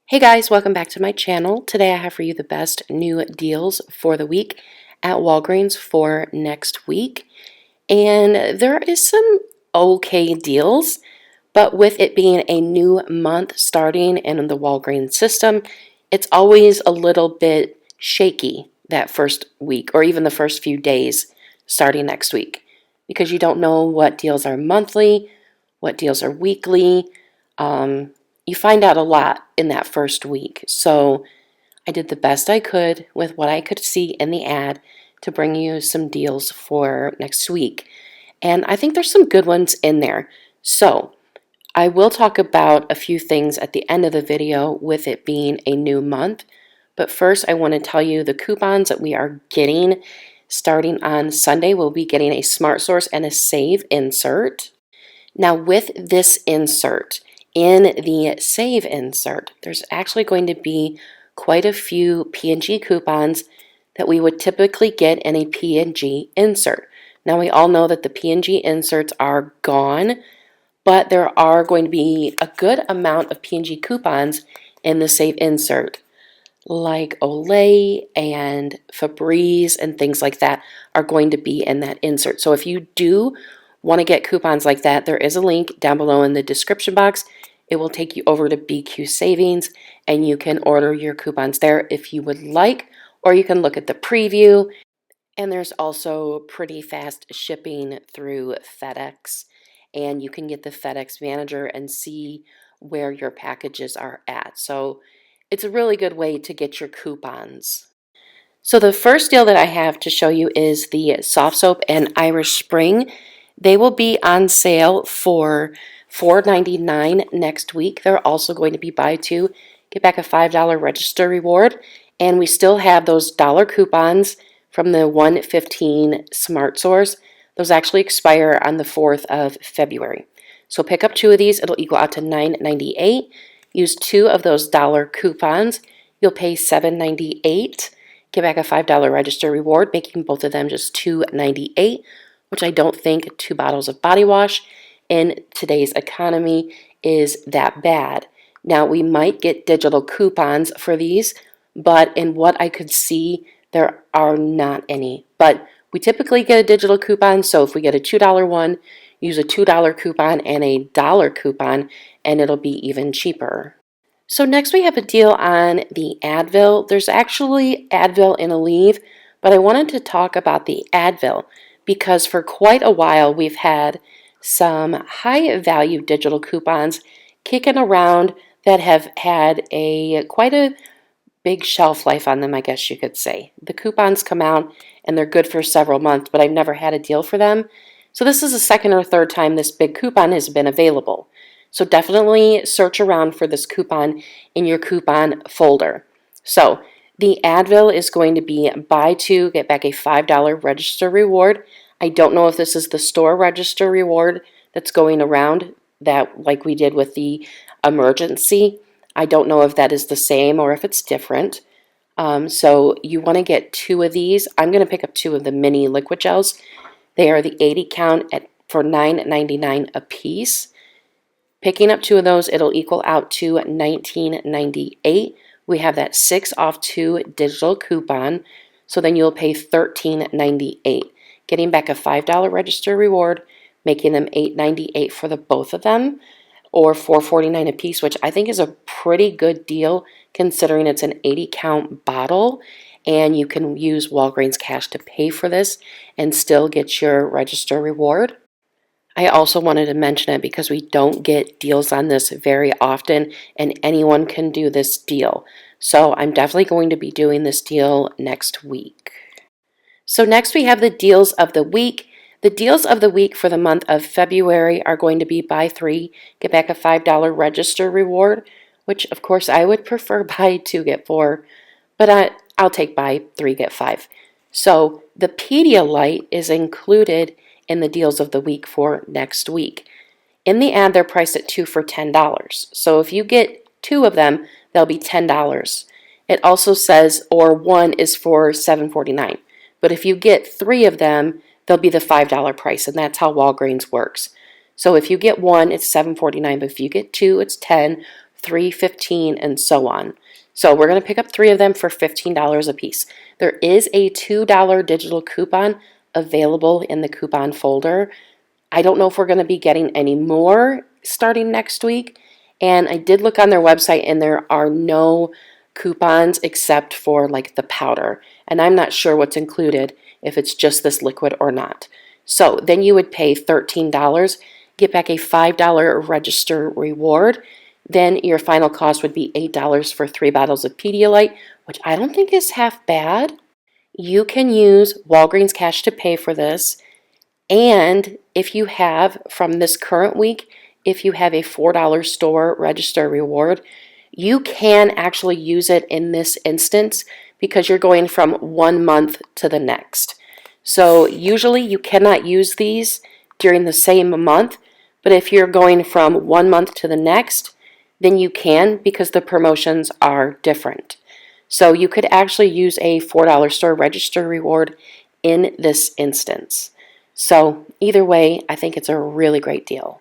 Hey guys, welcome back to my channel. Today I have for you the best new deals for the week at Walgreens for next week. And there is some okay deals, but with it being a new month starting in the Walgreens system, it's always a little bit shaky that first week or even the first few days starting next week because you don't know what deals are monthly, what deals are weekly. You find out a lot in that first week. So I did the best I could with what I could see in the ad to bring you some deals for next week. And I think there's some good ones in there. So I will talk about a few things at the end of the video with it being a new month. But first I want to tell you the coupons that we are getting starting on Sunday. We'll be getting a Smart Source and a Save insert. Now with this insert, in the Save insert, there's actually going to be quite a few P&G coupons that we would typically get in a P&G insert. Now we all know that the P&G inserts are gone, but there are going to be a good amount of P&G coupons in the Save insert, like Olay and Febreze and things like that are going to be in that insert. So if you do want to get coupons like that, there is a link down below in the description box. It will take you over to BQ Savings and you can order your coupons there if you would like, or you can look at the preview. And there's also pretty fast shipping through FedEx, and you can get the FedEx manager and see where your packages are at. So it's a really good way to get your coupons. So the first deal that I have to show you is the soft soap and Irish Spring. They will be on sale for $4.99 next week. They're also going to be buy two, get back a $5 register reward. And we still have those dollar coupons from the 115 Smart Source. Those actually expire on the 4th of February. So pick up two of these. It'll equal out to $9.98. Use two of those dollar coupons. You'll pay $7.98. Get back a $5 register reward, making both of them just $2.98, which I don't think 2 bottles of body wash in today's economy is that bad. Now, we might get digital coupons for these, but in what I could see, there are not any. But we typically get a digital coupon, so if we get a $2 one, use a $2 coupon and a dollar coupon, and it'll be even cheaper. So next we have a deal on the Advil. There's actually Advil in Aleve, but I wanted to talk about the Advil because for quite a while we've had some high value digital coupons kicking around that have had quite a big shelf life on them, I guess you could say. The coupons come out and they're good for several months, but I've never had a deal for them. So this is the second or third time this big coupon has been available. So definitely search around for this coupon in your coupon folder. So the Advil is going to be buy two, get back a $5 register reward. I don't know if this is the store register reward that's going around that like we did with the emergency. I don't know if that is the same or if it's different. So you want to get two of these. I'm going to pick up two of the mini liquid gels. They are the 80 count for $9.99 a piece. Picking up two of those, it'll equal out to $19.98. We have that 6 off 2 digital coupon, so then you'll pay $13.98. Getting back a $5 register reward, making them $8.98 for the both of them, or $4.49 a piece, which I think is a pretty good deal considering it's an 80 count bottle, and you can use Walgreens cash to pay for this and still get your register reward. I also wanted to mention it because we don't get deals on this very often and anyone can do this deal. So I'm definitely going to be doing this deal next week. So next we have the deals of the week. The deals of the week for the month of February are going to be buy 3, get back a $5 register reward, which of course I would prefer buy 2, get 4, but I'll take buy 3, get 5. So the Pedialyte is included in the deals of the week for next week. In the ad, they're priced at 2 for $10. So if you get 2 of them, they'll be $10. It also says, or 1 is for $7.49. But if you get 3 of them, they'll be the $5 price, and that's how Walgreens works. So if you get 1, it's $7.49, but if you get 2, it's $10 3, 15, and so on. So we're going to pick up 3 of them for $15 a piece. There is a $2 digital coupon available in the coupon folder. I don't know if we're going to be getting any more starting next week. And I did look on their website and there are no coupons except for like the powder. And I'm not sure what's included, if it's just this liquid or not. So then you would pay $13, get back a $5 register reward. Then your final cost would be $8 for 3 bottles of Pedialyte, which I don't think is half bad. You can use Walgreens cash to pay for this. And if you have, from this current week, if you have a $4 store register reward, you can actually use it in this instance because you're going from 1 month to the next. So usually you cannot use these during the same month, but if you're going from 1 month to the next, then you can because the promotions are different. So you could actually use a $4 store register reward in this instance. So either way, I think it's a really great deal.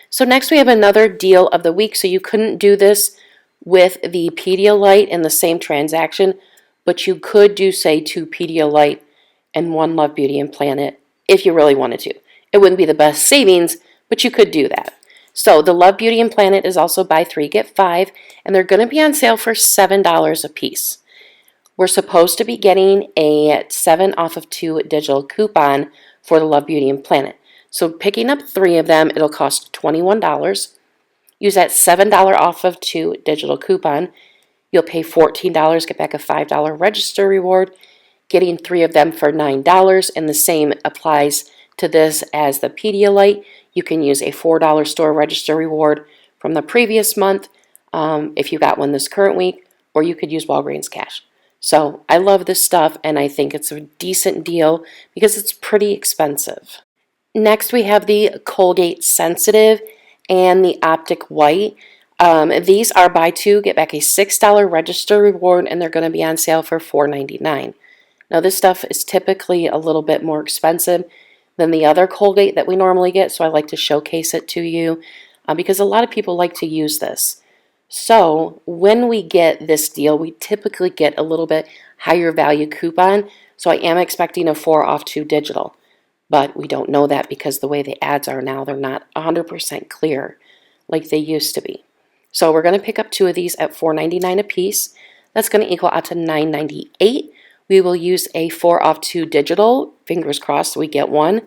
So next we have another deal of the week. So you couldn't do this with the Pedialyte in the same transaction, but you could do, say, 2 Pedialyte and 1 Love Beauty and Planet if you really wanted to. It wouldn't be the best savings, but you could do that. So the Love Beauty and Planet is also buy 3, get 5, and they're going to be on sale for $7 a piece. We're supposed to be getting a 7 off of 2 digital coupon for the Love Beauty and Planet. So picking up 3 of them, it'll cost $21. Use that $7 off of 2 digital coupon. You'll pay $14, get back a $5 register reward, getting 3 of them for $9, and the same applies to this as the Pedialyte. You can use a $4 store register reward from the previous month if you got one this current week, or you could use Walgreens cash. So I love this stuff, and I think it's a decent deal because it's pretty expensive. Next, we have the Colgate Sensitive and the Optic White. These are buy 2, get back a $6 register reward, and they're going to be on sale for $4.99. Now, this stuff is typically a little bit more expensive than the other Colgate that we normally get, so I like to showcase it to you because a lot of people like to use this. So when we get this deal, we typically get a little bit higher value coupon, so I am expecting a 4 off 2 digital. But we don't know that because the way the ads are now, they're not 100% clear like they used to be. So we're going to pick up 2 of these at $4.99 a piece. That's going to equal out to $9.98. We will use a 4 off 2 digital. Fingers crossed we get one.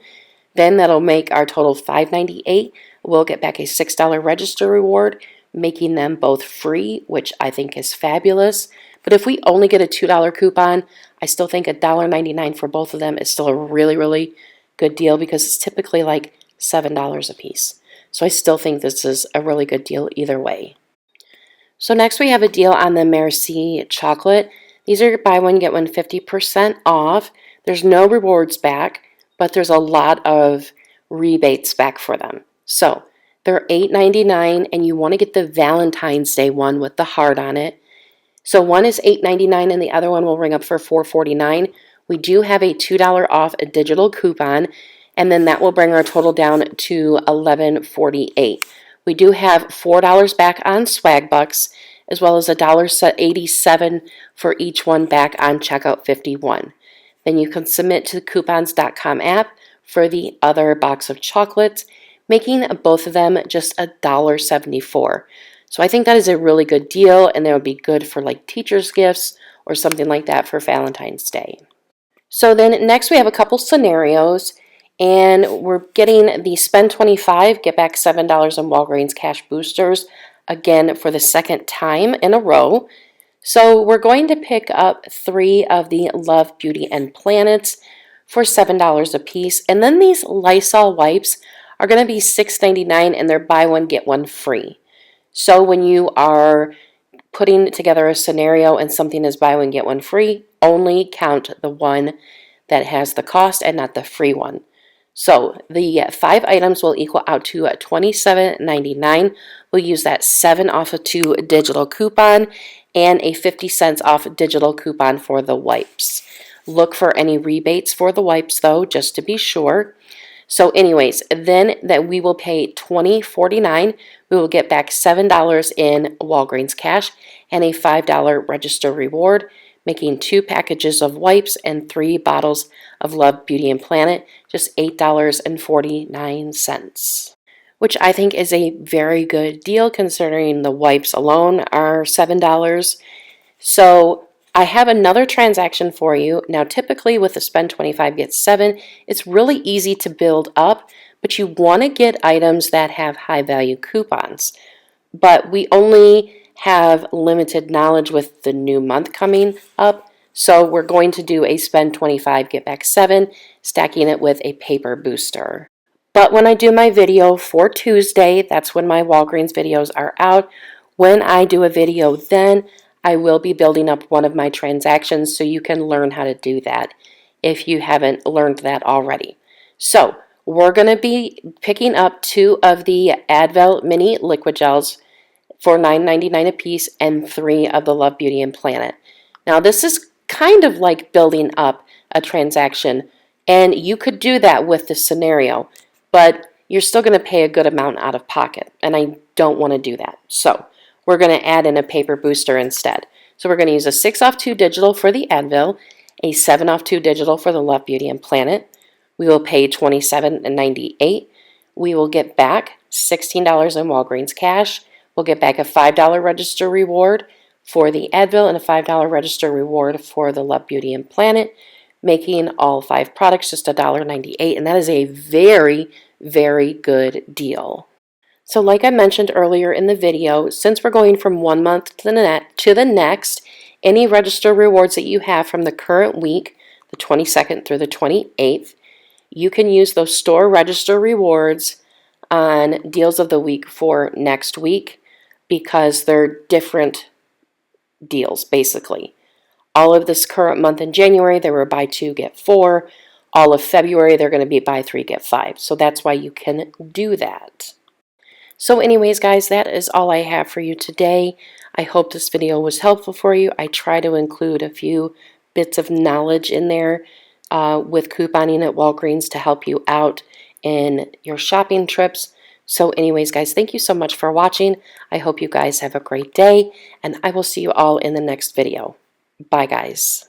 Then that'll make our total $5.98. We'll get back a $6 register reward, making them both free, which I think is fabulous. But if we only get a $2 coupon, I still think $1.99 for both of them is still a really, really good deal because it's typically like $7 a piece. So I still think this is a really good deal either way. So next we have a deal on the Merci chocolate. These are buy one, get one 50% off. There's no rewards back, but there's a lot of rebates back for them. So they're $8.99 and you want to get the Valentine's Day one with the heart on it. So one is $8.99 and the other one will ring up for $4.49. We do have a $2 off a digital coupon, and then that will bring our total down to $11.48. We do have $4 back on Swag Bucks, as well as $1.87 for each one back on Checkout 51. Then you can submit to the coupons.com app for the other box of chocolates, making both of them just $1.74. So I think that is a really good deal, and that would be good for like teachers' gifts or something like that for Valentine's Day. So then next we have a couple scenarios, and we're getting the spend $25, get back $7 in Walgreens cash boosters, again for the second time in a row. So we're going to pick up 3 of the Love Beauty and Planets for $7 a piece, and then these Lysol wipes are going to be $6.99, and they're buy one, get one free. So when you are putting together a scenario and something is buy one, get one free, only count the one that has the cost and not the free one. So the 5 items will equal out to $27.99. We'll use that 7 off of 2 digital coupon and a 50 cents off digital coupon for the wipes. Look for any rebates for the wipes though, just to be sure. So anyways, then that we will pay $20.49. We will get back $7 in Walgreens cash and a $5 register reward, making 2 packages of wipes and 3 bottles of Love Beauty and Planet, just $8.49, which I think is a very good deal considering the wipes alone are $7. So I have another transaction for you. Now, typically with the spend 25 get 7, it's really easy to build up, but you want to get items that have high value coupons. But we only have limited knowledge with the new month coming up, so we're going to do a spend 25 get back 7, stacking it with a paper booster. But when I do my video for Tuesday, that's when my Walgreens videos are out. When I do a video then, I will be building up one of my transactions so you can learn how to do that if you haven't learned that already. So we're going to be picking up 2 of the Advil mini liquid gels for $9.99 a piece and 3 of the Love Beauty and Planet. Now this is kind of like building up a transaction, and you could do that with this scenario, but you're still going to pay a good amount out of pocket, and I don't want to do that. So we're going to add in a paper booster instead. So we're going to use a 6 off 2 digital for the Advil, a 7 off 2 digital for the Love Beauty and Planet. We will pay $27.98. We will get back $16 in Walgreens cash. We'll get back a $5 register reward for the Advil and a $5 register reward for the Love Beauty and Planet, making all 5 products just $1.98, and that is a very, very good deal. So like I mentioned earlier in the video, since we're going from one month to the next, any register rewards that you have from the current week, the 22nd through the 28th, you can use those store register rewards on deals of the week for next week because they're different deals basically. All of this current month in January, they were buy 2, get 4. All of February, they're going to be buy 3, get 5. So that's why you can do that. So anyways, guys, that is all I have for you today. I hope this video was helpful for you. I try to include a few bits of knowledge in there with couponing at Walgreens to help you out in your shopping trips. So anyways, guys, thank you so much for watching. I hope you guys have a great day, and I will see you all in the next video. Bye, guys.